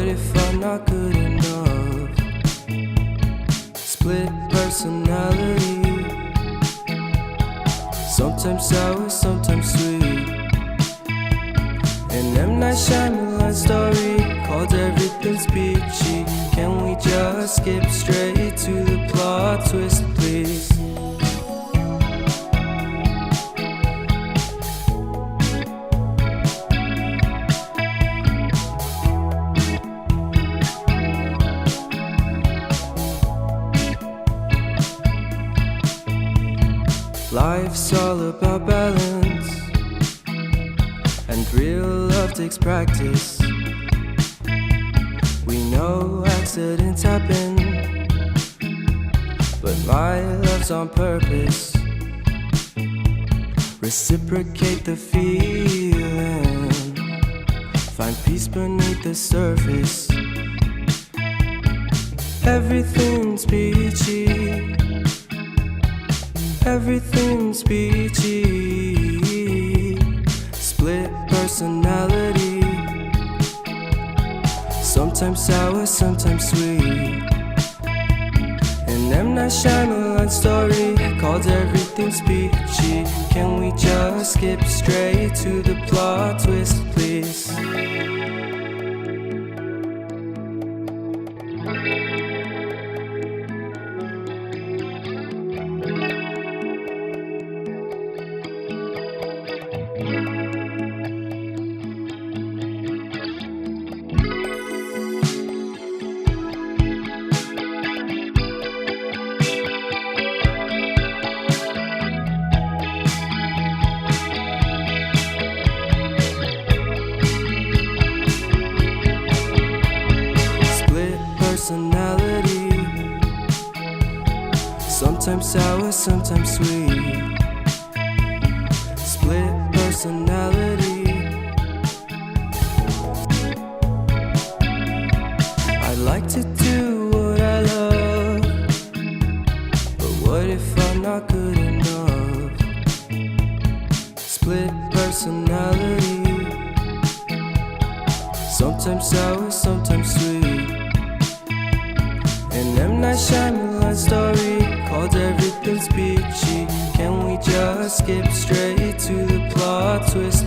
if I'm not good enough? Split personality, sometimes sour, sometimes sweet. An M. Night Shyamalan story called Everything's Peachy. Can we just skip straight to the plot twist, please? Life's all about balance, and real love takes practice. We know accidents happen, but my love's on purpose. Reciprocate the feeling, find peace beneath the surface. Everything's peachy, everything's peachy. Split personality, sometimes sour, sometimes sweet. An M. Night Shyamalan story called Everything's Peachy. Can we just skip straight to the plot twist, please? Personality, sometimes sour, sometimes sweet. Split personality. I like to do what I love, but what if I'm not good enough? Split personality, sometimes sour, sometimes sweet. An M. Night Shyamalan story called Everything's Peachy. Can we just skip straight to the plot twist,